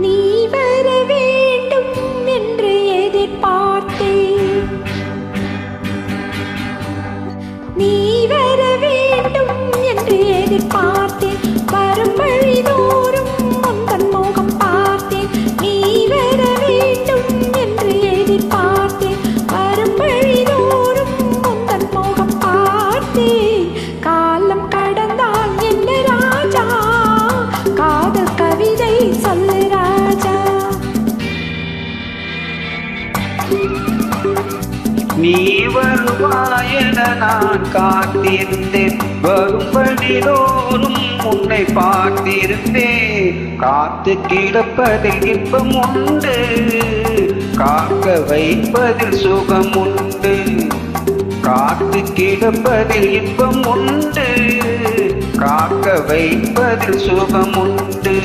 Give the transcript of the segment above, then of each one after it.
நீ வர வேண்டும் என்று எதிர்பார்த்தேன். நீ வர வேண்டும் என்று எதிர்பார்த்தேன். வரும் வழிதோறும் உந்தன் முகம் பார்த்தேன். நீ வர வேண்டும் என்று எதிர்பார்த்தேன். வரும் வழிதோறும் உந்தன் முகம் பார்த்தேன். காலம் கடந்தால் என்ன ராஜா, காதல் கவிதை சொல்லு ராஜா. நீ வருவாயென நான் காத்திருந்தேன். வரும்படிதோறும் உன்னை பார்த்திருந்தேன். காத்து கிடப்பதில் இன்பம் உண்டு, காக்க வைப்பதில் சுகம் உண்டு. காத்து கிடப்பதில் இன்பம் உண்டு, காக்க வைப்பதில் சுகம் உண்டு.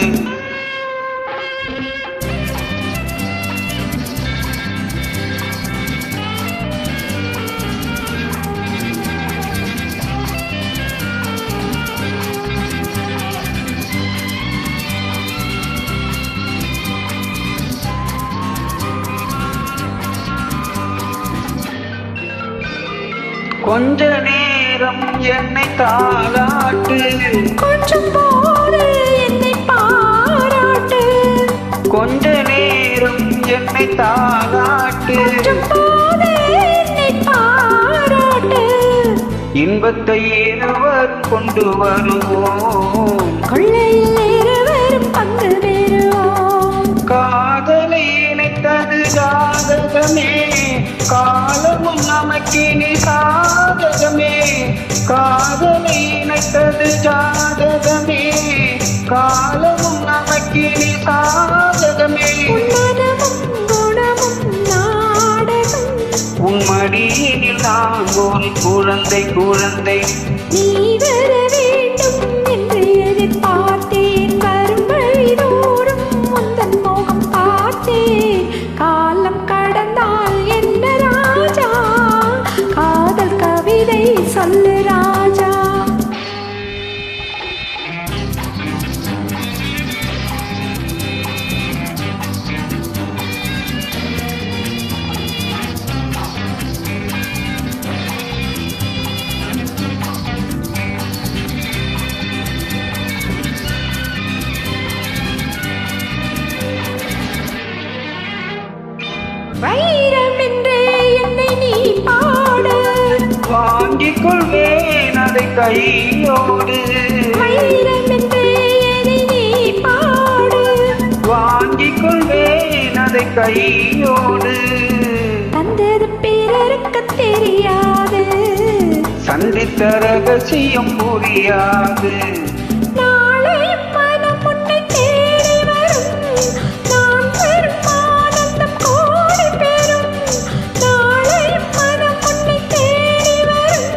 கொஞ்ச நேரம் என்னை தாளாட்டு, கொஞ்சம் போது என்னை பாராட்டு. கொஞ்ச நேரம் என்னை தாளாட்டு, கொஞ்சம் போது என்னை பாராட்டு. இன்பத்தை இருவரும் கொண்டு வருவோம், கொள்ளையில் இருவரும் பங்கு பெறுவோம். காதலை இணைத்தது ஜாதகமே, காலமும் நமக்கினி சாதகமே. காதலை இணைத்தது ஜாதகமே, காலமும் நமக்கினி சாதகமே. மனமும் குணமும் நாடகம், உன் மடியினில் நான் ஒரு குழந்தை குழந்தை. நீ வர வேண்டும் என்று எதிர்பார்த்தேன். வரும் வழிதோறும் உந்தன் முகம் பார்த்தேன். காலம் கடந்தால் என்ன ராஜா, காதல் கவிதை சொல்லு ராஜா. வைரம் என்றே என்னை நீ பாடு, வாங்கிக் கொள்வேன் அதை கையோடு. வைரம் என்றே என்னை நீ பாடு, வாங்கிக் கொள்வேன் அதை கையோடு. தந்தது பிறருக்கு தெரியாது, சந்தித்த ரகசியம் புரியாது. நாளையும் மனம் உன்னை தேடி வரும். நான் பெறும் ஆனந்தம் கோடி பெறும். நாளையும் மனம் உன்னை தேடி வரும்.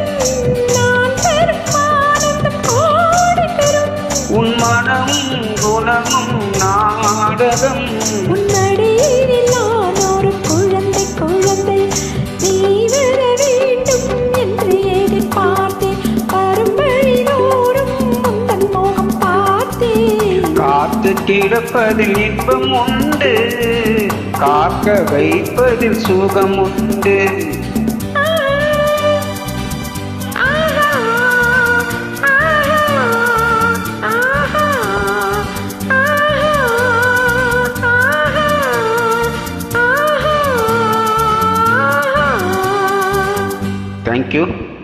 நான் பெறும் ஆனந்தம் கோடி பெறும். உன் மனமும் குணமும் நாடகம், உன்னடியில் நான் ஒரு குழந்தை குழந்தை. நீ வர வேண்டும் என்று எதிர்பார்த்தேன். வரும் வழிதோறும் உந்தன் முகம் பார்த்தேன். காத்து கிடப்பதில் இன்பம் உண்டு, காக்க வைப்பதில் சுகம் உண்டு. Thank you.